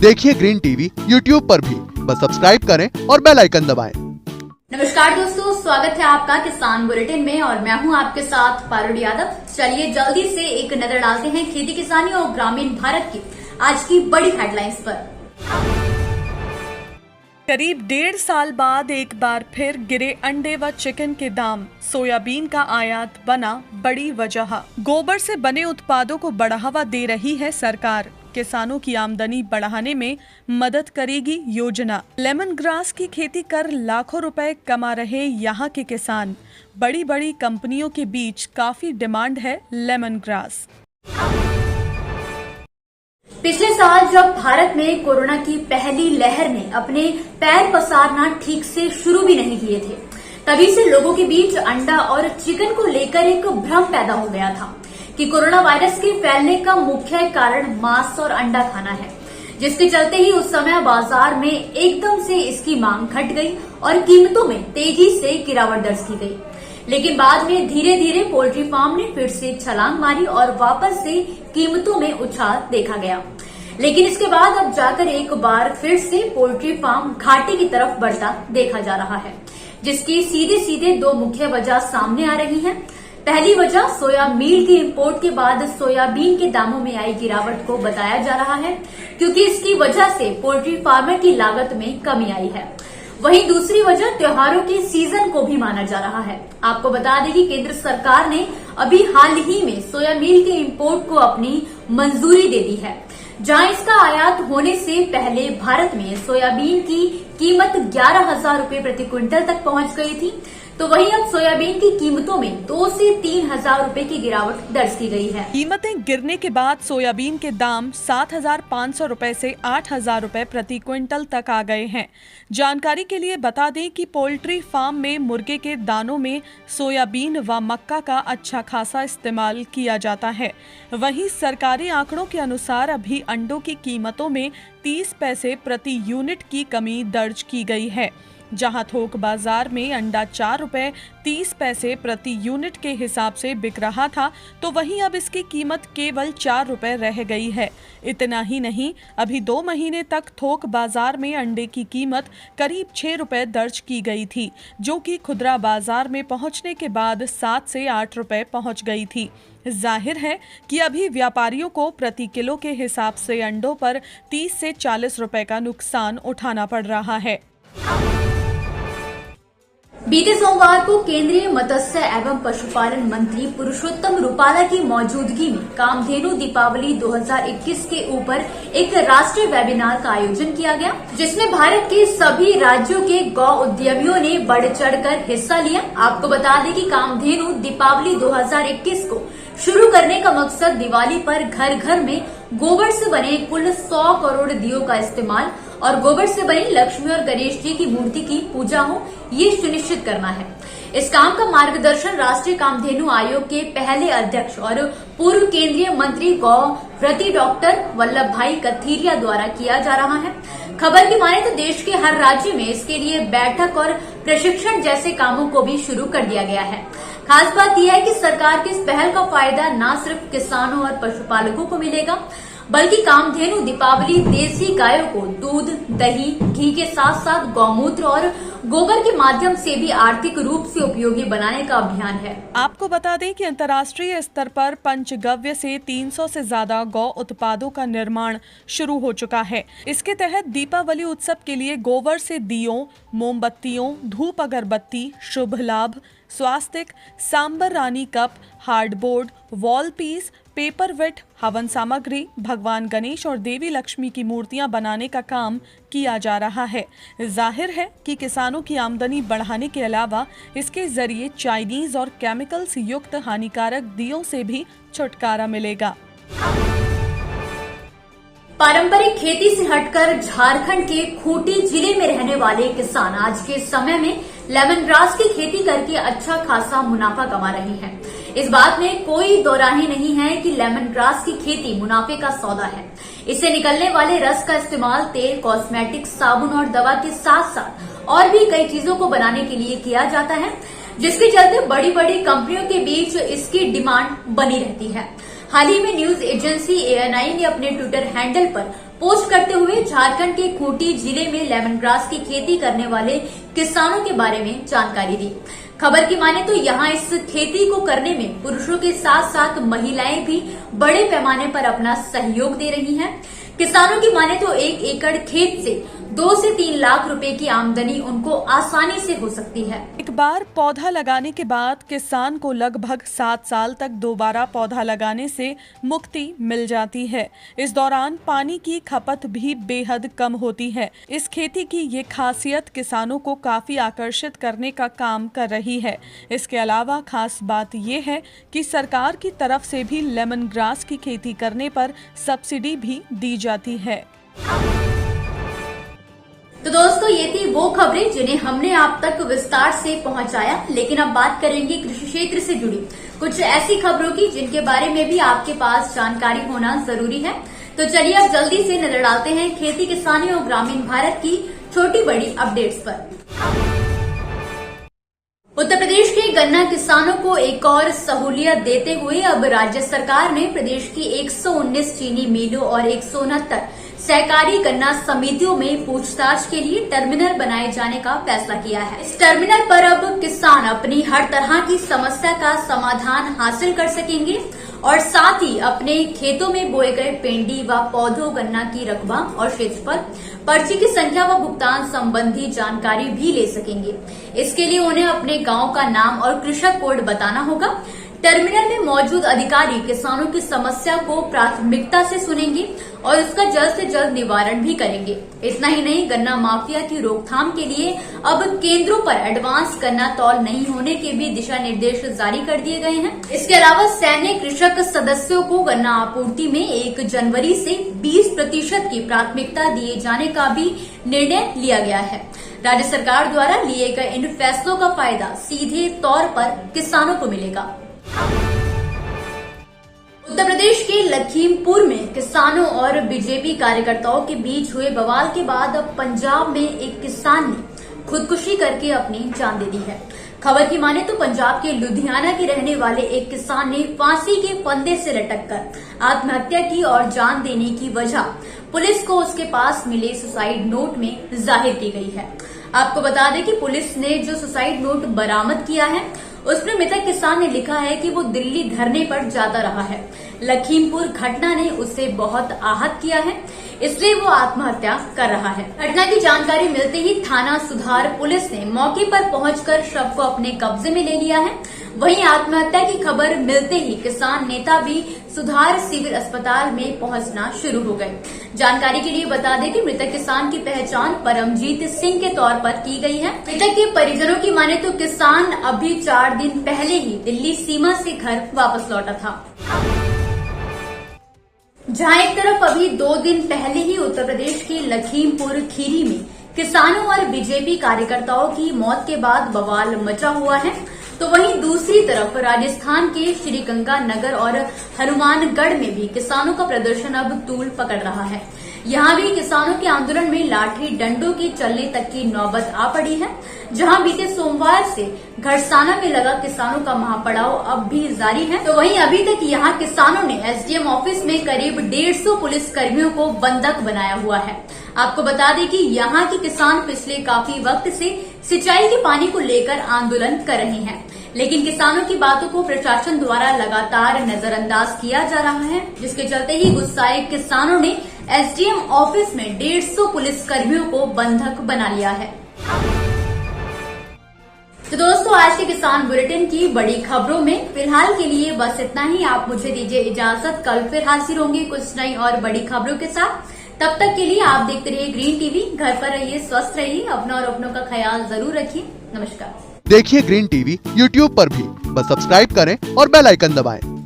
देखिए green TV YouTube पर भी, बस सब्सक्राइब करें और बेल आइकन दबाएं। नमस्कार दोस्तों, स्वागत है आपका किसान बुलेटिन में और मैं हूं आपके साथ पारुल यादव। चलिए जल्दी से एक नजर डालते हैं खेती किसानी और ग्रामीण भारत की आज की बड़ी हेडलाइंस पर। करीब 1.5 साल बाद एक बार फिर गिरे अंडे व चिकन के दाम। सोयाबीन का आयात बना बड़ी वजह। गोबर से बने उत्पादों को बढ़ावा दे रही है सरकार। किसानों की आमदनी बढ़ाने में मदद करेगी योजना। लेमन ग्रास की खेती कर लाखों रुपए कमा रहे यहाँ के किसान। बड़ी बड़ी कंपनियों के बीच काफी डिमांड है लेमन ग्रास। पिछले साल जब भारत में कोरोना की पहली लहर ने अपने पैर पसारना ठीक से शुरू भी नहीं किए थे, तभी से लोगों के बीच अंडा और चिकन को लेकर एक भ्रम पैदा हो गया था कि कोरोना वायरस के फैलने का मुख्य कारण मांस और अंडा खाना है, जिसके चलते ही उस समय बाजार में एकदम से इसकी मांग घट गई और कीमतों में तेजी से गिरावट दर्ज की गई। लेकिन बाद में धीरे धीरे पोल्ट्री फार्म ने फिर से छलांग मारी और वापस से कीमतों में उछाल देखा गया। लेकिन इसके बाद अब जाकर एक बार फिर से पोल्ट्री फार्म घाटे की तरफ बढ़ता देखा जा रहा है, जिसकी सीधे सीधे दो मुख्य वजह सामने आ रही हैं। पहली वजह सोया मील के इंपोर्ट के बाद सोयाबीन के दामों में आई गिरावट को बताया जा रहा है, क्योंकि इसकी वजह से पोल्ट्री फार्मर की लागत में कमी आई है। वहीं दूसरी वजह त्योहारों के सीजन को भी माना जा रहा है। आपको बता दें कि केंद्र सरकार ने अभी हाल ही में सोया मील के इंपोर्ट को अपनी मंजूरी दे दी है। जहां इसका आयात होने से पहले भारत में सोयाबीन की कीमत 11,000 रुपए प्रति क्विंटल तक पहुंच गई थी, तो वहीं अब सोयाबीन की कीमतों में 2 से 3,000 रुपए की गिरावट दर्ज की गई है। कीमतें गिरने के बाद सोयाबीन के दाम 7,500 रुपए से 8,000 रुपए प्रति क्विंटल तक आ गए हैं। जानकारी के लिए बता दें कि पोल्ट्री फार्म में मुर्गे के दानों में सोयाबीन व मक्का का अच्छा खासा इस्तेमाल किया जाता है। वहीं सरकारी आंकड़ों के अनुसार अभी अंडों की कीमतों में 30 पैसे प्रति यूनिट की कमी दर्ज की गई है। जहां थोक बाजार में अंडा 4 रुपए 30 पैसे प्रति यूनिट के हिसाब से बिक रहा था, तो वहीं अब इसकी कीमत केवल 4 रुपए रह गई है। इतना ही नहीं, अभी 2 महीने तक थोक बाजार में अंडे की कीमत करीब 6 रुपए दर्ज की गई थी, जो कि खुदरा बाजार में पहुंचने के बाद 7 से 8 रुपए पहुंच गई थी। जाहिर है कि अभी व्यापारियों को प्रति किलो के हिसाब से अंडों पर 30 से 40 रुपए का नुकसान उठाना पड़ रहा है। बीते सोमवार को केंद्रीय मत्स्य एवं पशुपालन मंत्री पुरुषोत्तम रूपाला की मौजूदगी में कामधेनु दीपावली 2021 के ऊपर एक राष्ट्रीय वेबिनार का आयोजन किया गया, जिसमें भारत के सभी राज्यों के गौ उद्यमियों ने बढ़ चढ़कर हिस्सा लिया। आपको बता दें कि कामधेनु दीपावली 2021 को शुरू करने का मकसद दिवाली पर घर घर में गोबर से बने कुल 100 करोड़ दियों का इस्तेमाल और गोबर से बनी लक्ष्मी और गणेश जी की मूर्ति की पूजा हो, ये सुनिश्चित करना है। इस काम का मार्गदर्शन राष्ट्रीय कामधेनु आयोग के पहले अध्यक्ष और पूर्व केंद्रीय मंत्री गौ व्रती डॉक्टर वल्लभ भाई कथीरिया द्वारा किया जा रहा है। खबर की माने तो देश के हर राज्य में इसके लिए बैठक और प्रशिक्षण जैसे कामों को भी शुरू कर दिया गया है। खास बात यह है कि सरकार की इस पहल का फायदा न सिर्फ किसानों और पशुपालकों को मिलेगा, बल्कि कामधेनु दीपावली देसी गायों को दूध, दही, घी के साथ साथ गौमूत्र और गोबर के माध्यम से भी आर्थिक रूप से उपयोगी बनाने का अभियान है। आपको बता दें कि अंतर्राष्ट्रीय स्तर पर पंचगव्य से 300 से ज्यादा गौ उत्पादों का निर्माण शुरू हो चुका है। इसके तहत दीपावली उत्सव के लिए गोबर से दियों, मोमबत्तियों, धूप अगरबत्ती, शुभ लाभ, स्वास्तिक, सांबर रानी cup, hardboard, wall piece, paper weight, हवन सामग्री, भगवान गणेश और देवी लक्ष्मी की मूर्तियां बनाने का काम किया जा रहा है। जाहिर है कि किसानों की आमदनी बढ़ाने के अलावा इसके जरिए चाइनीज और केमिकल्स युक्त हानिकारक दियों से भी छुटकारा मिलेगा। पारंपरिक खेती से हटकर झारखंड के खूंटी जिले में रहने वाले किसान आज के समय में लेमन ग्रास की खेती करके अच्छा खासा मुनाफा कमा रहे हैं। इस बात में कोई दोराही नहीं है कि लेमन ग्रास की खेती मुनाफे का सौदा है। इससे निकलने वाले रस का इस्तेमाल तेल, कॉस्मेटिक्स, साबुन और दवा के साथ साथ और भी कई चीजों को बनाने के लिए किया जाता है, जिसके चलते बड़ी बड़ी कंपनियों के बीच इसकी डिमांड बनी रहती है। हाल ही में न्यूज एजेंसी ANI ने अपने ट्विटर हैंडल पर पोस्ट करते हुए झारखंड के खूंटी जिले में लेमन ग्रास की खेती करने वाले किसानों के बारे में जानकारी दी। खबर की माने तो यहाँ इस खेती को करने में पुरुषों के साथ साथ महिलाएं भी बड़े पैमाने पर अपना सहयोग दे रही हैं। किसानों की माने तो 1 एकड़ खेत से 2 से 3 लाख रुपए की आमदनी उनको आसानी से हो सकती है। एक बार पौधा लगाने के बाद किसान को लगभग 7 साल तक दोबारा पौधा लगाने से मुक्ति मिल जाती है। इस दौरान पानी की खपत भी बेहद कम होती है। इस खेती की ये खासियत किसानों को काफी आकर्षित करने का काम कर रही है। इसके अलावा खास बात ये है कि सरकार की तरफ से भी लेमन ग्रास की खेती करने पर सब्सिडी भी दी जाती है। तो दोस्तों, ये थी वो खबरें जिन्हें हमने आप तक विस्तार से पहुंचाया। लेकिन अब बात करेंगे कृषि क्षेत्र से जुड़ी कुछ ऐसी खबरों की जिनके बारे में भी आपके पास जानकारी होना जरूरी है। तो चलिए अब जल्दी से नजर डालते हैं खेती किसानी और ग्रामीण भारत की छोटी बड़ी अपडेट्स पर। उत्तर प्रदेश के गन्ना किसानों को एक और सहूलियत देते हुए अब राज्य सरकार ने प्रदेश की 119 चीनी मिलों और 169 सहकारी गन्ना समितियों में पूछताछ के लिए टर्मिनल बनाए जाने का फैसला किया है। इस टर्मिनल पर अब किसान अपनी हर तरह की समस्या का समाधान हासिल कर सकेंगे और साथ ही अपने खेतों में बोए गए पेंडी व पौधों गन्ना की रकबा और क्षेत्रफल, पर्ची की संख्या व भुगतान संबंधी जानकारी भी ले सकेंगे। इसके लिए उन्हें अपने गांव का नाम और कृषक कोड बताना होगा। टर्मिनल में मौजूद अधिकारी किसानों की समस्या को प्राथमिकता से सुनेंगे और उसका जल्द से जल्द निवारण भी करेंगे। इतना ही नहीं, गन्ना माफिया की रोकथाम के लिए अब केंद्रों पर एडवांस गन्ना तौल नहीं होने के भी दिशा निर्देश जारी कर दिए गए हैं। इसके अलावा सैन्य कृषक सदस्यों को गन्ना आपूर्ति में 1 जनवरी से 20% की प्राथमिकता दिए जाने का भी निर्णय लिया गया है। राज्य सरकार द्वारा लिए गए इन फैसलों का फायदा सीधे तौर पर किसानों को मिलेगा। उत्तर प्रदेश के लखीमपुर में किसानों और बीजेपी कार्यकर्ताओं के बीच हुए बवाल के बाद अब पंजाब में एक किसान ने खुदकुशी करके अपनी जान दे दी है। खबर की माने तो पंजाब के लुधियाना के रहने वाले एक किसान ने फांसी के फंदे से लटककर आत्महत्या की और जान देने की वजह पुलिस को उसके पास मिले सुसाइड नोट में जाहिर की गई है। आपको बता दें कि पुलिस ने जो सुसाइड नोट बरामद किया है उसमें मृतक किसान ने लिखा है कि वो दिल्ली धरने पर जाता रहा है। लखीमपुर घटना ने उसे बहुत आहत किया है, इसलिए वो आत्महत्या कर रहा है। घटना की जानकारी मिलते ही थाना सुधार पुलिस ने मौके पर पहुंचकर शव को अपने कब्जे में ले लिया है। वहीं आत्महत्या की खबर मिलते ही किसान नेता भी सुधार सिविल अस्पताल में पहुंचना शुरू हो गए। जानकारी के लिए बता दें कि मृतक किसान की पहचान परमजीत सिंह के तौर पर की गई है। मृतक के परिजनों की माने तो किसान अभी 4 दिन पहले ही दिल्ली सीमा से घर वापस लौटा था। जहां एक तरफ अभी 2 दिन पहले ही उत्तर प्रदेश के लखीमपुर खीरी में किसानों और बीजेपी कार्यकर्ताओं की मौत के बाद बवाल मचा हुआ है, तो वहीं दूसरी तरफ राजस्थान के श्रीगंगानगर और हनुमानगढ़ में भी किसानों का प्रदर्शन अब तूल पकड़ रहा है। यहाँ भी किसानों के आंदोलन में लाठी डंडों के चलने तक की नौबत आ पड़ी है। जहां बीते सोमवार से घरसाना में लगा किसानों का महापड़ाव अब भी जारी है, तो वहीं अभी तक यहाँ किसानों ने एसडीएम ऑफिस में करीब 150 पुलिस कर्मियों को बंधक बनाया हुआ है। आपको बता दें कि यहाँ के किसान पिछले काफी वक्त से सिंचाई के पानी को लेकर आंदोलन कर रहे हैं, लेकिन किसानों की बातों को प्रशासन द्वारा लगातार नजरअंदाज किया जा रहा है, जिसके चलते ही गुस्साए किसानों ने एसडीएम ऑफिस में 150 पुलिस कर्मियों को बंधक बना लिया है। तो दोस्तों, आज के किसान बुलेटिन की बड़ी खबरों में फिलहाल के लिए बस इतना ही। आप मुझे दीजिए इजाजत, कल फिर हाजिर होंगे कुछ नई और बड़ी खबरों के साथ। तब तक के लिए आप देखते रहिए ग्रीन टीवी। घर पर रहिए, स्वस्थ रहिए, अपना और अपनों का ख्याल जरूर रखिए। नमस्कार। देखिए ग्रीन टीवी यूट्यूब पर भी, बस सब्सक्राइब करें और बेल आइकन दबाएं।